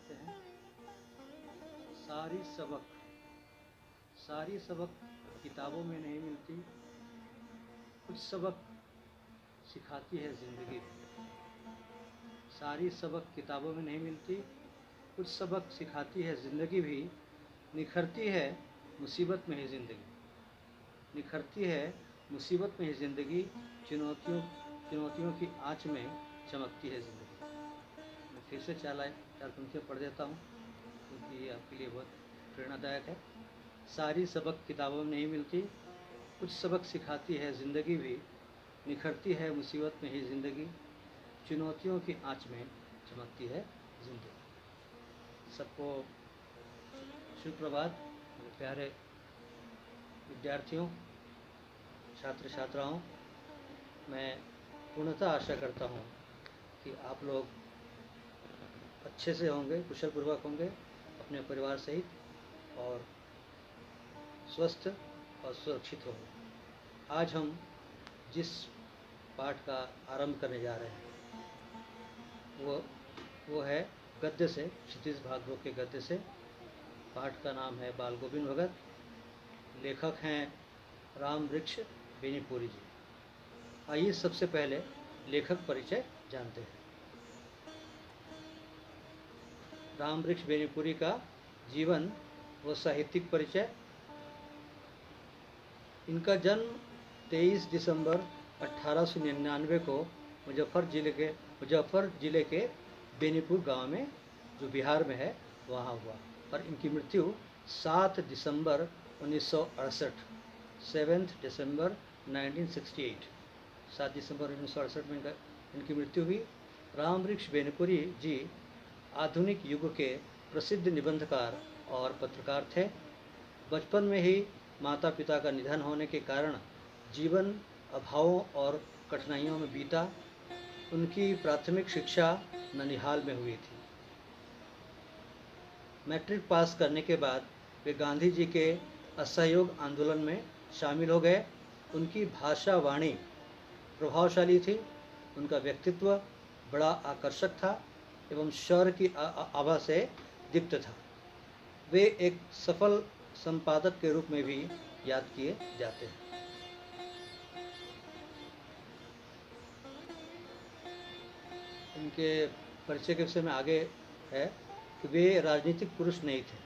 कहते हैं सारी सबक किताबों में नहीं मिलती, कुछ सबक सिखाती है ज़िंदगी। सारी सबक किताबों में नहीं मिलती, कुछ सबक सिखाती है ज़िंदगी भी। निखरती है मुसीबत में ही ज़िंदगी, निखरती है मुसीबत में ही ज़िंदगी। चुनौतियों की आँच में चमकती है ज़िंदगी। मैं फिर से चार पंक्तियाँ पढ़ देता हूँ क्योंकि ये आपके लिए बहुत प्रेरणादायक है। सारी सबक किताबों में नहीं मिलती, कुछ सबक सिखाती है ज़िंदगी भी। निखरती है मुसीबत में ही ज़िंदगी, चुनौतियों की आँच में चमकती है ज़िंदगी। सबको शुभ प्रभात। मेरे प्यारे विद्यार्थियों, छात्र छात्राओं, मैं पूर्णतः आशा करता हूँ कि आप लोग अच्छे से होंगे, कुशल पूर्वक होंगे अपने परिवार सहित, और स्वस्थ और सुरक्षित होंगे। आज हम जिस पाठ का आरंभ करने जा रहे हैं वो है गद्य से, क्षितिज भागवत के गद्य से। पाठ का नाम है बाल गोविंद भगत। लेखक हैं राम वृक्ष बेनीपुरी जी। आइए सबसे पहले लेखक परिचय जानते हैं। राम वृक्ष बेनीपुरी का जीवन व साहित्यिक परिचय। इनका जन्म 23 दिसंबर 1899 को मुजफ्फर जिले के बेनीपुर गांव में, जो बिहार में है, वहाँ हुआ। और इनकी मृत्यु 7 दिसंबर 1968, 7 दिसंबर 1968, 7 दिसंबर 1968 में इनकी मृत्यु हुई। राम वृक्ष बेनीपुरी जी आधुनिक युग के प्रसिद्ध निबंधकार और पत्रकार थे। बचपन में ही माता पिता का निधन होने के कारण जीवन अभावों और कठिनाइयों में बीता। उनकी प्राथमिक शिक्षा ननिहाल में हुई थी। मैट्रिक पास करने के बाद वे गांधी जी के असहयोग आंदोलन में शामिल हो गए। उनकी भाषा वाणी प्रभावशाली थी, उनका व्यक्तित्व बड़ा आकर्षक था एवं शौर्य की आभा से दीप्त था। वे एक सफल संपादक के रूप में भी याद किए जाते हैं। इनके परिचय के विषय में आगे है कि वे राजनीतिक पुरुष नहीं थे,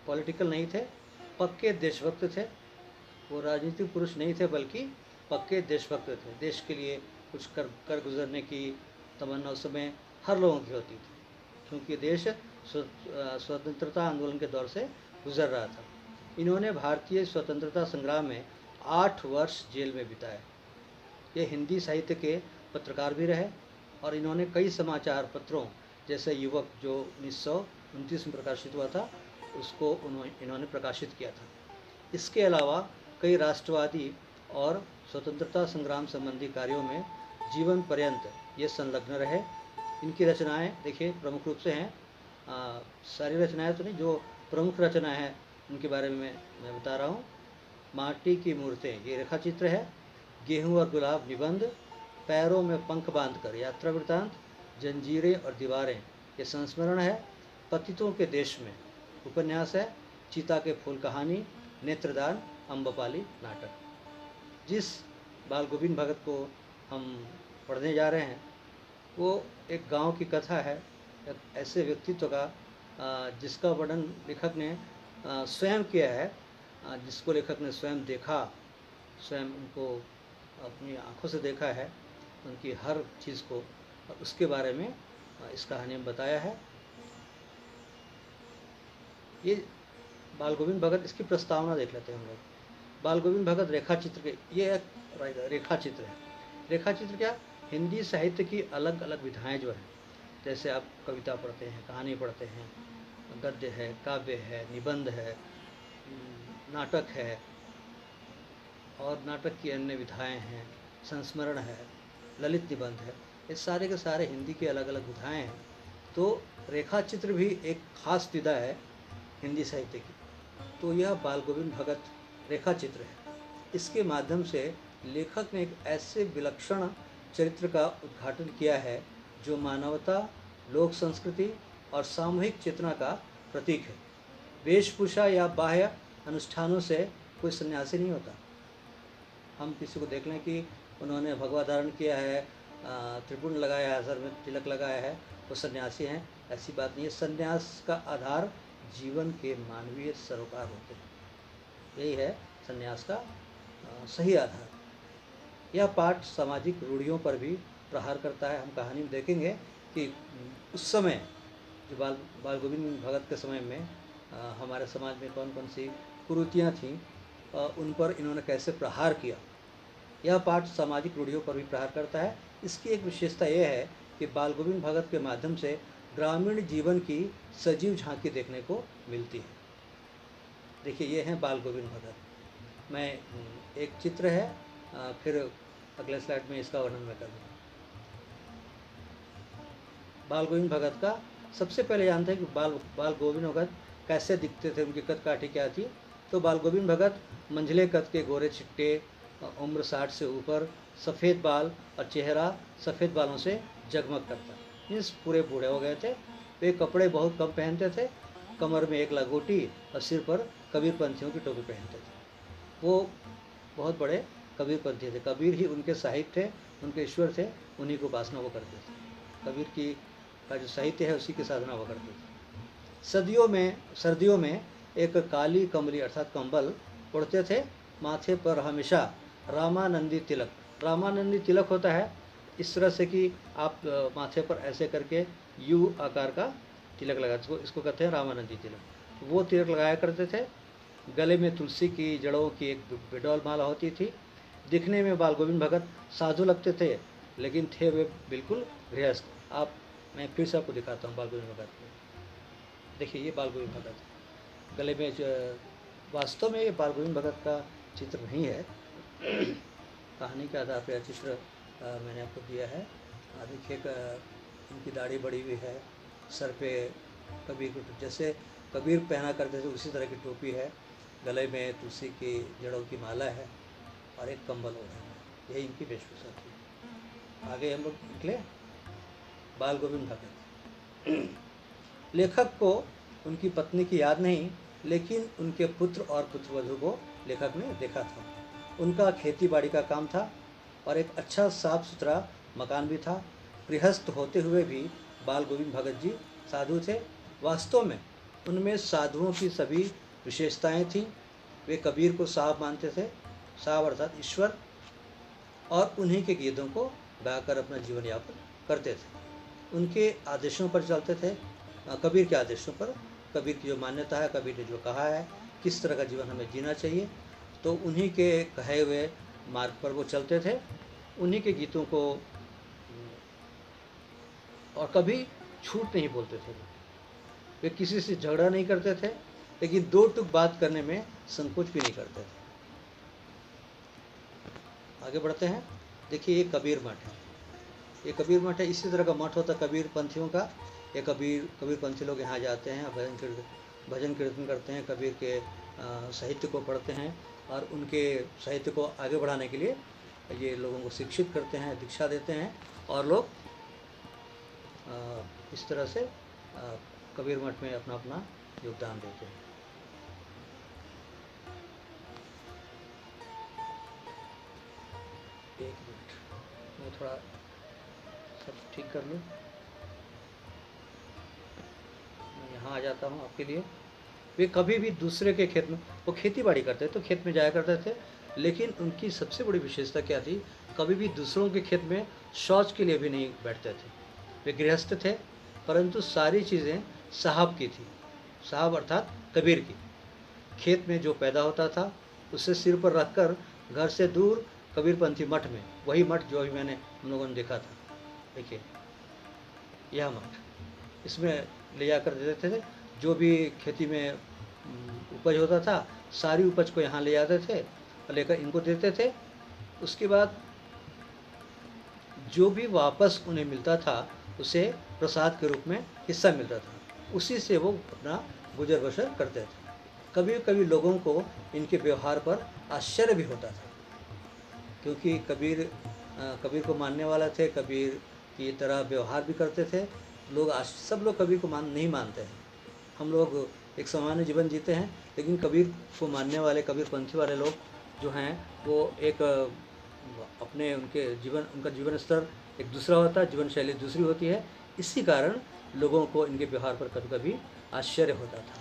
पॉलिटिकल नहीं थे, पक्के देशभक्त थे। वो राजनीतिक पुरुष नहीं थे बल्कि पक्के देशभक्त थे। देश के लिए कुछ कर गुजरने की तमन्ना उस समय हर लोगों की होती थी, क्योंकि देश स्वतंत्रता आंदोलन के दौर से गुजर रहा था। इन्होंने भारतीय स्वतंत्रता संग्राम में 8 वर्ष जेल में बिताए। ये हिंदी साहित्य के पत्रकार भी रहे और इन्होंने कई समाचार पत्रों जैसे युवक, जो 1929 में प्रकाशित हुआ था, उसको इन्होंने प्रकाशित किया था। इसके अलावा कई राष्ट्रवादी और स्वतंत्रता संग्राम संबंधी कार्यों में जीवन पर्यंत ये संलग्न रहे। इनकी रचनाएं देखिए प्रमुख रूप से हैं, सारी रचनाएं तो नहीं, जो प्रमुख रचनाएं हैं उनके बारे में मैं बता रहा हूँ। माटी की मूर्तें, ये रेखा चित्र है। गेहूँ और गुलाब निबंध। पैरों में पंख बांधकर यात्रा वृत्तांत। जंजीरें और दीवारें, ये संस्मरण है। पतितों के देश में उपन्यास है। चीता के फूल कहानी। नेत्रदान, अम्बपाली नाटक। जिस बाल गोविंद भगत को हम पढ़ने जा रहे हैं वो एक गांव की कथा है, एक ऐसे व्यक्तित्व का जिसका वर्णन लेखक ने स्वयं किया है, जिसको लेखक ने स्वयं देखा, स्वयं उनको अपनी आंखों से देखा है, उनकी हर चीज़ को, और उसके बारे में इस कहानी में बताया है। ये बाल गोविंद भगत, इसकी प्रस्तावना देख लेते हैं हम लोग। बाल गोविंद भगत रेखा चित्र के, ये एक रेखा चित्र है। रेखा चित्र क्या? हिंदी साहित्य की अलग अलग विधाएं जो हैं, जैसे आप कविता पढ़ते हैं, कहानी पढ़ते हैं, गद्य है, काव्य है, निबंध है, नाटक है, और नाटक की अन्य विधाएं हैं, संस्मरण है, ललित निबंध है, ये सारे के सारे हिंदी की अलग अलग विधाएं हैं। तो रेखा चित्र भी एक खास विधा है हिंदी साहित्य की। तो यह बाल गोविंद भगत रेखा चित्र है। इसके माध्यम से लेखक ने एक ऐसे विलक्षण चरित्र का उद्घाटन किया है जो मानवता, लोक संस्कृति और सामूहिक चेतना का प्रतीक है। वेशभूषा या बाह्य अनुष्ठानों से कोई सन्यासी नहीं होता। हम किसी को देख लें कि उन्होंने भगवा धारण किया है, त्रिपुंड लगाया है, सर में तिलक लगाया है, वो सन्यासी हैं, ऐसी बात नहीं है। सन्यास का आधार जीवन के मानवीय सरोकार होते हैं, यही है सन्यास का सही आधार। यह पाठ सामाजिक रूढ़ियों पर भी प्रहार करता है। हम कहानी में देखेंगे कि उस समय जो बाल गोविंद भगत के समय में हमारे समाज में कौन कौन सी कुरीतियाँ थीं, उन पर इन्होंने कैसे प्रहार किया। यह पाठ सामाजिक रूढ़ियों पर भी प्रहार करता है। इसकी एक विशेषता यह है कि बाल गोविंद भगत के माध्यम से ग्रामीण जीवन की सजीव झांकी देखने को मिलती है। देखिए, ये हैं बाल गोविंद भगत। मैं एक चित्र है, फिर अगले स्लाइड में इसका वर्णन मैं कर दूँगा। बाल गोविंद भगत का सबसे पहले जानते हैं कि बाल गोविंद भगत कैसे दिखते थे, उनकी कद काठी क्या थी। तो बाल गोविंद भगत मंझले कद के, गोरे चिट्टे, उम्र 60 से ऊपर, सफ़ेद बाल और चेहरा सफ़ेद बालों से जगमग करता, मीन्स पूरे बूढ़े हो गए थे। वे कपड़े बहुत कम पहनते थे, कमर में एक लंगोटी और सिर पर कबीरपंथियों की टोपी पहनते थे। वो बहुत बड़े कबीरपंथी थे। कबीर ही उनके साहिब थे, उनके ईश्वर थे, उन्हीं को उपासना वो करते थे। कबीर की का जो साहित्य है उसी की साधना वो करते थे। सर्दियों में एक काली कमली अर्थात कंबल ओढ़ते थे। माथे पर हमेशा रामानंदी तिलक, रामानंदी तिलक होता है इस तरह से कि आप माथे पर ऐसे करके यू आकार का तिलक लगाते, इसको कहते हैं रामानंदी तिलक। वो तिलक लगाया करते थे। गले में तुलसी की जड़ों की एक बिडौल माला होती थी। दिखने में बाल गोविंद भगत साधु लगते थे, लेकिन थे वे बिल्कुल गृहस्थ। मैं फिर से आपको दिखाता हूँ बाल गोविंद भगत को। देखिए, ये बाल गोविंद भगत गले में, वास्तव में ये बाल गोविंद भगत का चित्र नहीं है, कहानी के आधार पर यह चित्र मैंने आपको दिया है। देखिए, इनकी दाढ़ी बड़ी हुई है, सर पे कबीर जैसे कबीर पहना करते थे उसी तरह की टोपी है, गले में तुलसी की जड़ों की माला है और एक कंबल ओढ़े हैं। यही इनकी वेशभूषा थी। आगे हम लोग निकले। बाल गोविंद भगत, लेखक को उनकी पत्नी की याद नहीं, लेकिन उनके पुत्र और पुत्रवधू को लेखक ने देखा था। उनका खेती बाड़ी का काम था और एक अच्छा साफ सुथरा मकान भी था। गृहस्थ होते हुए भी बाल गोविंद भगत जी साधु थे। वास्तव में उनमें साधुओं की सभी विशेषताएं थीं। वे कबीर को साहब मानते थे, साहब अर्थात ईश्वर, और उन्हीं के गीतों को गाकर अपना जीवन यापन करते थे। उनके आदेशों पर चलते थे, कबीर के आदेशों पर। कबीर की जो मान्यता है, कबीर ने जो कहा है किस तरह का जीवन हमें जीना चाहिए, तो उन्हीं के कहे हुए मार्ग पर वो चलते थे, उन्हीं के गीतों को, और कभी झूठ नहीं बोलते थे। वे किसी से झगड़ा नहीं करते थे, लेकिन दो टुक बात करने में संकोच भी नहीं करते थे। आगे बढ़ते हैं। देखिए, ये कबीर मठ है। ये कबीर मठ है, इसी तरह का मठ होता कबीर पंथियों का। ये कबीर पंथी लोग यहाँ जाते हैं, भजन कीर्तन करते हैं, कबीर के साहित्य को पढ़ते हैं और उनके साहित्य को आगे बढ़ाने के लिए ये लोगों को शिक्षित करते हैं, दीक्षा देते हैं, और लोग इस तरह से कबीर मठ में अपना अपना योगदान देते हैं। एक मिनट, मैं थोड़ा सब ठीक कर लूँ। मैं यहाँ आ जाता हूँ आपके लिए। वे कभी भी दूसरे के खेत में, वो खेती बाड़ी करते तो खेत में जाया करते थे, लेकिन उनकी सबसे बड़ी विशेषता क्या थी, कभी भी दूसरों के खेत में शौच के लिए भी नहीं बैठते थे। वे गृहस्थ थे, परंतु सारी चीज़ें साहब की थी। साहब अर्थात कबीर की। खेत में जो पैदा होता था उसे सिर पर रखकर घर से दूर कबीरपंथी मठ में, वही मठ जो अभी हम लोगों ने देखा था, देखिए यह मठ, इसमें ले जाकर देते थे। जो भी खेती में उपज होता था, सारी उपज को यहाँ ले जाते थे और लेकर इनको देते थे। उसके बाद जो भी वापस उन्हें मिलता था उसे प्रसाद के रूप में हिस्सा मिलता था, उसी से वो अपना गुजर बसर करते थे। कभी कभी लोगों को इनके व्यवहार पर आश्चर्य भी होता था, क्योंकि कबीर को मानने वाला थे, कबीर की तरह व्यवहार भी करते थे, लोग आज सब लोग कबीर को नहीं मानते हैं। हम लोग एक सामान्य जीवन जीते हैं, लेकिन कबीर को मानने वाले, कबीर पंथी वाले लोग जो हैं वो एक अपने उनका जीवन स्तर एक दूसरा होता है, जीवन शैली दूसरी होती है। इसी कारण लोगों को इनके व्यवहार पर कभी कभी आश्चर्य होता था।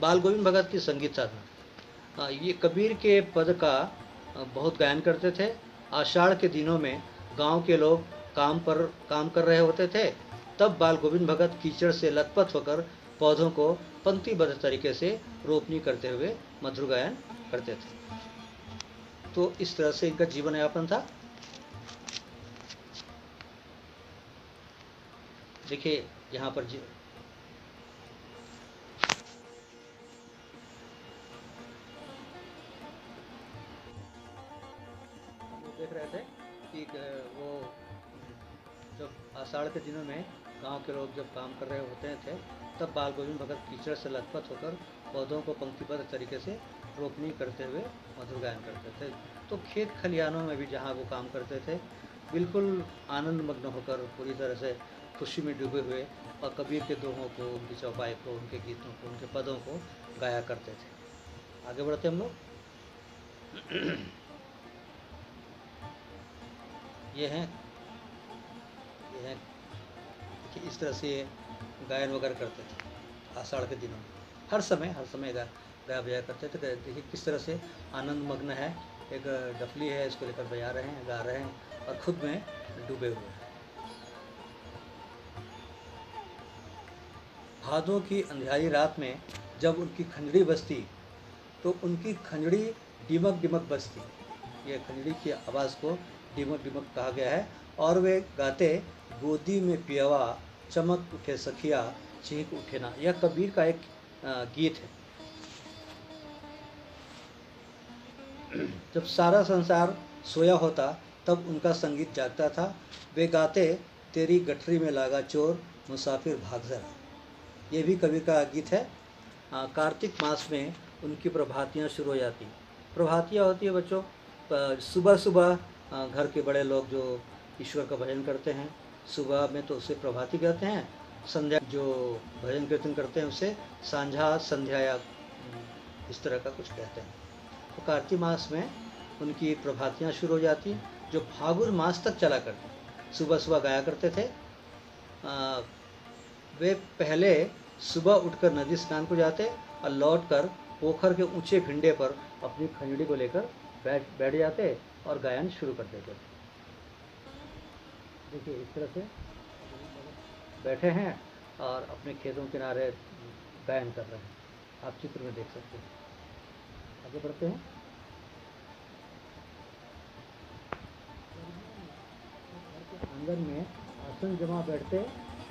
बाल गोविंद भगत की संगीत साधना, ये कबीर के पद का बहुत गायन करते थे। आषाढ़ के दिनों में गांव के लोग काम कर रहे होते थे, तब बाल गोविंद भगत कीचड़ से लथपथ होकर पौधों को पंक्तिबद्ध तरीके से रोपनी करते हुए मधुर गायन करते थे। तो इस तरह से इनका जीवन यापन था। देखिए यहाँ पर देख रहे थे कि वो जब आषाढ़ के दिनों में गांव के लोग जब काम कर रहे होते थे, तब बाल गोविंद भगत कीचड़ से लथपथ होकर पौधों को पंक्तिबद्ध तरीके से रोपनी करते हुए मधुर गायन करते थे। तो खेत खलिहानों में भी जहाँ वो काम करते थे, बिल्कुल आनंद मग्न होकर पूरी तरह से खुशी में डूबे हुए और कबीर के दोहों को, उनकी चौपाई को, उनके गीतों को, उनके पदों को गाया करते थे। आगे बढ़ते हम लोग। ये हैं कि इस तरह से गायन वगैरह करते थे आषाढ़ के दिनों में। हर समय गाया बजाया करते थे। देखिए किस तरह से आनंद मग्न है, एक डफली है, इसको लेकर बजा रहे हैं, गा रहे हैं और खुद में डूबे हुए हैं। भादों की अंधियारी रात में जब उनकी खंजड़ी बजती, तो उनकी खंजड़ी डिमक डिमक बजती। ये खंजड़ी की आवाज़ को डिमक डिमक कहा गया है। और वे गाते, गोदी में पियवा चमक उठे सखिया चीख उठे ना। यह कबीर का एक गीत है। जब सारा संसार सोया होता, तब उनका संगीत जागता था। वे गाते, तेरी गठरी में लागा चोर मुसाफिर भाग जरा। ये भी कबीर का गीत है। कार्तिक मास में उनकी प्रभातियाँ शुरू हो जाती। प्रभातियाँ होती है बच्चों, सुबह सुबह घर के बड़े लोग जो ईश्वर का भजन करते हैं, सुबह में तो उसे प्रभाती कहते हैं। संध्या जो भजन कीर्तन करते हैं उसे सांझा संध्या या इस तरह का कुछ कहते हैं। तो कार्तिक मास में उनकी प्रभातियाँ शुरू हो जाती, जो फागुन मास तक चला करती। सुबह सुबह गाया करते थे। वे पहले सुबह उठकर नदी स्नान को जाते और लौटकर पोखर के ऊंचे भिंडे पर अपनी खंजड़ी को लेकर बैठ जाते और गायन शुरू कर देते थे। देखिए इस तरह से बैठे हैं और अपने खेतों किनारे गायन कर रहे हैं। आप चित्र में देख सकते हैं। आगे बढ़ते हैं। आंगन में आसन जमा बैठते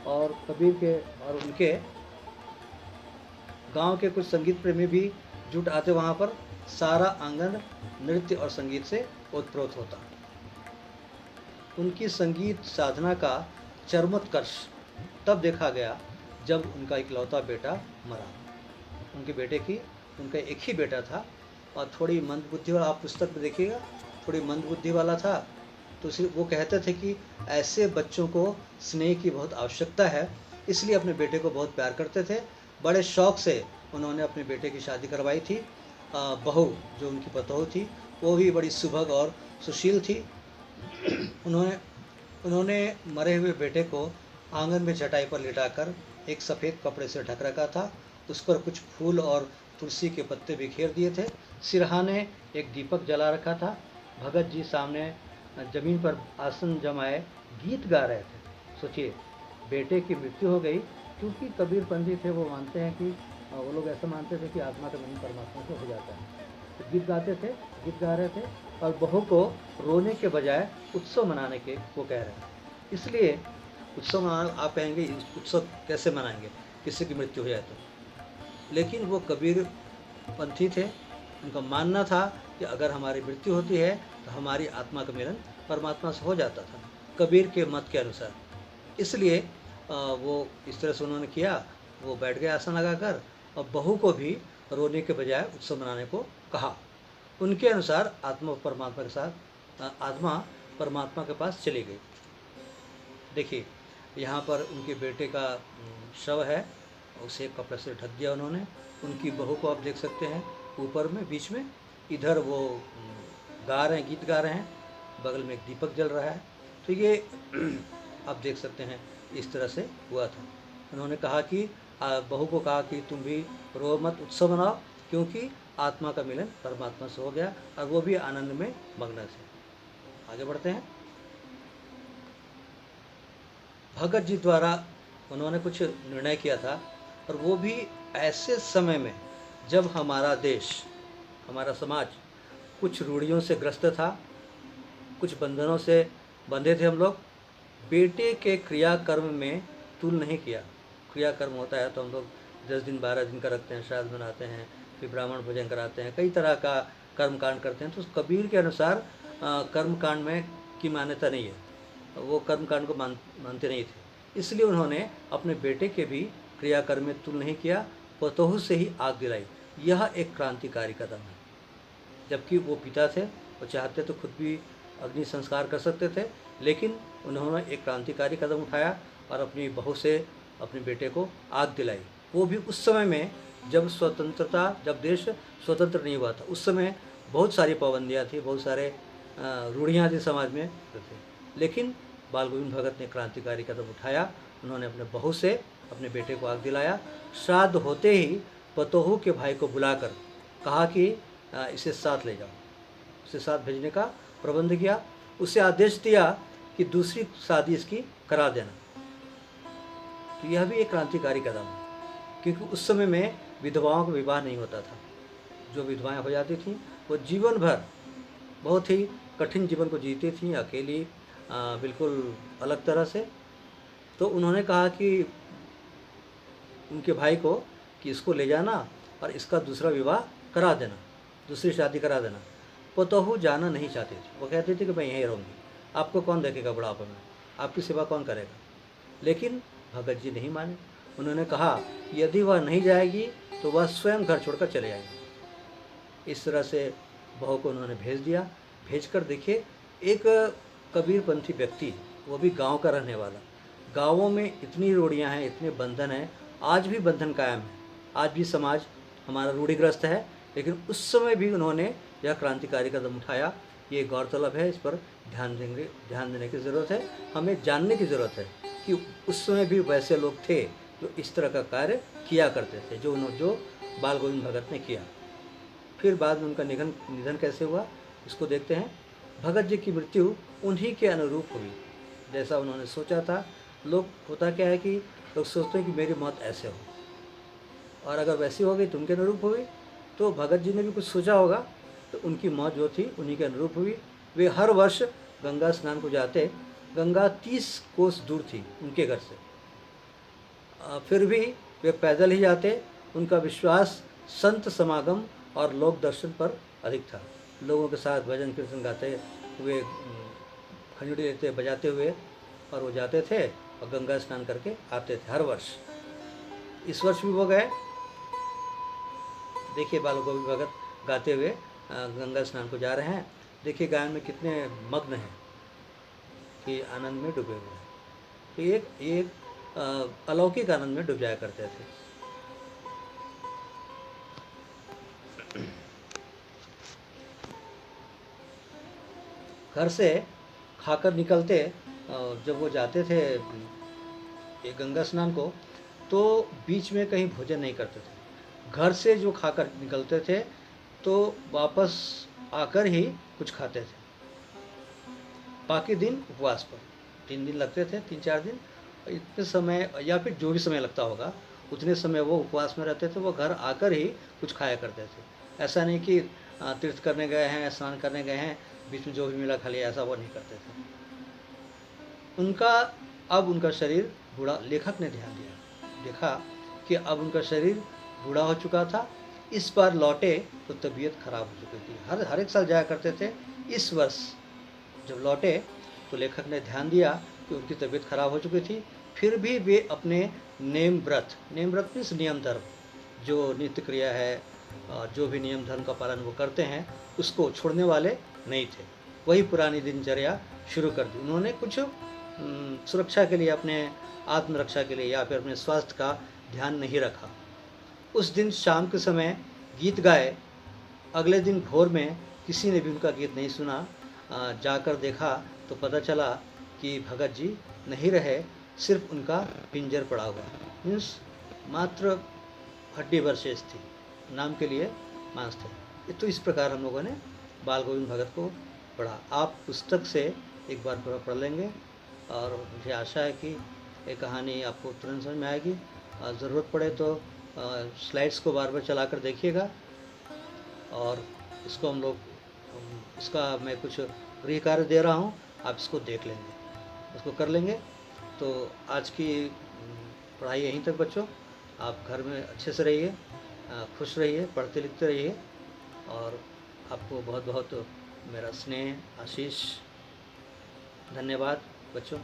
और कबीर के और उनके गांव के कुछ संगीत प्रेमी भी जुट आते वहाँ पर। सारा आंगन नृत्य और संगीत से ओतप्रोत होता। उनकी संगीत साधना का चरमोत्कर्ष तब देखा गया जब उनका इकलौता बेटा मरा। उनका एक ही बेटा था और थोड़ी मंदबुद्धि वाला, आप पुस्तक में देखिएगा, थोड़ी मंदबुद्धि वाला था। तो वो कहते थे कि ऐसे बच्चों को स्नेह की बहुत आवश्यकता है, इसलिए अपने बेटे को बहुत प्यार करते थे। बड़े शौक़ से उन्होंने अपने बेटे की शादी करवाई थी। बहू जो उनकी पतोह थी वो भी बड़ी सुभग और सुशील थी। उन्होंने मरे हुए बेटे को आंगन में चटाई पर लिटाकर एक सफ़ेद कपड़े से ढक रखा था। उस पर कुछ फूल और तुलसी के पत्ते बिखेर दिए थे। सिरहाने एक दीपक जला रखा था। भगत जी सामने जमीन पर आसन जमाए गीत गा रहे थे। सोचिए, बेटे की मृत्यु हो गई, क्योंकि कबीर पंथी थे, वो मानते हैं कि वो लोग ऐसा मानते थे कि आत्मा का मिलन परमात्मा से हो जाता है। तो गीत गा रहे थे और बहू को रोने के बजाय उत्सव मनाने के वो कह रहे हैं। इसलिए उत्सव मनाना, आप कहेंगे उत्सव कैसे मनाएंगे किसी की मृत्यु हो जाए तो, लेकिन वो कबीर पंथी थे। उनका मानना था कि अगर हमारी मृत्यु होती है तो हमारी आत्मा का मिलन परमात्मा से हो जाता था, कबीर के मत के अनुसार। इसलिए वो इस तरह से उन्होंने किया। वो बैठ गए आसन लगाकर और बहू को भी रोने के बजाय उत्सव मनाने को कहा। उनके अनुसार आत्मा परमात्मा के पास चली गई। देखिए, यहाँ पर उनके बेटे का शव है, उसे कपड़े से ढक दिया उन्होंने। उनकी बहू को आप देख सकते हैं ऊपर में, बीच में, इधर वो गा रहे हैं, गीत गा रहे हैं, बगल में एक दीपक जल रहा है। तो ये आप देख सकते हैं इस तरह से हुआ था। उन्होंने कहा कि बहू को कहा कि तुम भी रो मत, उत्सव मनाओ, क्योंकि आत्मा का मिलन परमात्मा से हो गया और वो भी आनंद में मग्न थे। आगे बढ़ते हैं। भगत जी द्वारा उन्होंने कुछ निर्णय किया था, और वो भी ऐसे समय में जब हमारा देश, हमारा समाज कुछ रूढ़ियों से ग्रस्त था, कुछ बंधनों से बंधे थे हम लोग। बेटे के क्रियाकर्म में तुल नहीं किया। क्रियाकर्म होता है तो हम लोग 10 दिन 12 दिन का रखते हैं, श्राद्ध मनाते हैं, फिर ब्राह्मण भोजन कराते हैं, कई तरह का कर्म कांड करते हैं। तो कबीर के अनुसार कर्म कांड में की मान्यता नहीं है, वो कर्म कांड को मानते नहीं थे। इसलिए उन्होंने अपने बेटे के भी क्रियाकर्म में तुल नहीं किया, पतोहू से ही आग दिलाई। यह एक क्रांतिकारी कदम है। जबकि वो पिता थे, वो चाहते तो खुद भी अग्नि संस्कार कर सकते थे, लेकिन उन्होंने एक क्रांतिकारी कदम उठाया और अपनी बहू से अपने बेटे को आग दिलाई। वो भी उस समय में जब जब देश स्वतंत्र नहीं हुआ था, उस समय बहुत सारी पाबंदियाँ थी, बहुत सारे रूढ़ियाँ थी समाज में थे। लेकिन बाल गोविंद भगत ने क्रांतिकारी कदम उठाया। उन्होंने अपने बहू से अपने बेटे को आग दिलाया। श्राद्ध होते ही पतोहू के भाई को बुलाकर कहा कि इसे साथ ले जाओ, उसे साथ भेजने का प्रबंध किया। उसे आदेश दिया कि दूसरी शादी इसकी करा देना। तो यह भी एक क्रांतिकारी कदम है, क्योंकि उस समय में विधवाओं का विवाह नहीं होता था। जो विधवाएं हो जाती थीं वो जीवन भर बहुत ही कठिन जीवन को जीती थीं, अकेली, बिल्कुल अलग तरह से। तो उन्होंने कहा कि उनके भाई को कि इसको ले जाना और इसका दूसरा विवाह करा देना, दूसरी शादी करा देना। पतोहू जाना नहीं चाहती थी, वो कहती थी कि मैं यहीं रहूँगी, आपको कौन देखेगा बुढ़ापे में, आपकी सेवा कौन करेगा। लेकिन भगत जी नहीं माने। उन्होंने कहा यदि वह नहीं जाएगी तो वह स्वयं घर छोड़कर चले जाएगी। इस तरह से बहू को उन्होंने भेज दिया। भेजकर देखिए, एक कबीरपंथी व्यक्ति, वो भी गांव का रहने वाला, गांवों में इतनी रूढ़ियाँ हैं, इतने बंधन हैं, आज भी बंधन कायम है, आज भी समाज हमारा रूढ़िग्रस्त है। लेकिन उस समय भी उन्होंने यह क्रांतिकारी कदम उठाया। ये गौरतलब है, इस पर ध्यान देने की ज़रूरत है। हमें जानने की ज़रूरत है कि उस समय भी वैसे लोग थे जो इस तरह का कार्य किया करते थे, जो बाल गोविंद भगत ने किया। फिर बाद में उनका निधन कैसे हुआ, इसको देखते हैं। भगत जी की मृत्यु उन्हीं के अनुरूप हुई जैसा उन्होंने सोचा था। लोग, होता क्या है कि लोग सोचते हैं कि मेरी मौत ऐसे हो, और अगर वैसी हो गई तो उनके अनुरूप हुई। तो भगत जी ने भी कुछ सोचा होगा, तो उनकी मौत जो थी उन्हीं के अनुरूप हुई। वे हर वर्ष गंगा स्नान को जाते। गंगा 30 कोस दूर थी उनके घर से, फिर भी वे पैदल ही जाते। उनका विश्वास संत समागम और लोक दर्शन पर अधिक था। लोगों के साथ भजन कीर्तन गाते हुए, खंजड़ी लेते बजाते हुए, और वो जाते थे और गंगा स्नान करके आते थे हर वर्ष। इस वर्ष भी वो गए। देखिए बाल गोविंद भगत गाते हुए गंगा स्नान को जा रहे हैं। देखिए गायन में कितने मग्न हैं कि आनंद में डूबे हुए हैं। तो एक अलौकिक आनंद में डूब जाया करते थे। घर से खाकर निकलते, जब वो जाते थे ये गंगा स्नान को, तो बीच में कहीं भोजन नहीं करते थे। घर से जो खाकर निकलते थे तो वापस आकर ही कुछ खाते थे। बाकी दिन उपवास पर, 3 दिन लगते थे, 3-4 दिन। इतने समय, या फिर जो भी समय लगता होगा, उतने समय वो उपवास में रहते थे। वो घर आकर ही कुछ खाया करते थे। ऐसा नहीं कि तीर्थ करने गए हैं, स्नान करने गए हैं, बीच में जो भी मिला खा लिया, ऐसा वो नहीं करते थे। अब उनका शरीर बूढ़ा, लेखक ने ध्यान दिया, देखा कि अब उनका शरीर बूढ़ा हो चुका था। इस बार लौटे तो तबीयत खराब हो चुकी थी। हर एक साल जाया करते थे। इस वर्ष जब लौटे तो लेखक ने ध्यान दिया कि उनकी तबीयत खराब हो चुकी थी। फिर भी वे अपने नेम व्रत मीन्स नियम धर्म, जो नित्य क्रिया है, जो भी नियम धर्म का पालन वो करते हैं, उसको छोड़ने वाले नहीं थे। वही पुरानी दिनचर्या शुरू कर दी। उन्होंने कुछ सुरक्षा के लिए, अपने आत्मरक्षा के लिए या फिर अपने स्वास्थ्य का ध्यान नहीं रखा। उस दिन शाम के समय गीत गाए, अगले दिन भोर में किसी ने भी उनका गीत नहीं सुना। जाकर देखा तो पता चला कि भगत जी नहीं रहे, सिर्फ उनका पिंजर पड़ा हुआ, मीन्स मात्र हड्डी भर शेष थी, नाम के लिए मांस थे। तो इस प्रकार हम लोगों ने बाल गोविंद भगत को पढ़ा। आप पुस्तक से एक बार पूरा पढ़ लेंगे और मुझे आशा है कि ये कहानी आपको तुरंत समझ में आएगी। ज़रूरत पड़े तो स्लाइड्स को बार बार चला कर देखिएगा और इसको हम लोग इसका मैं कुछ गृह कार्य दे रहा हूँ, आप इसको देख लेंगे, इसको कर लेंगे। तो आज की पढ़ाई यहीं तक बच्चों। आप घर में अच्छे से रहिए, खुश रहिए, पढ़ते लिखते रहिए और आपको बहुत बहुत मेरा स्नेह, आशीष, धन्यवाद बच्चों।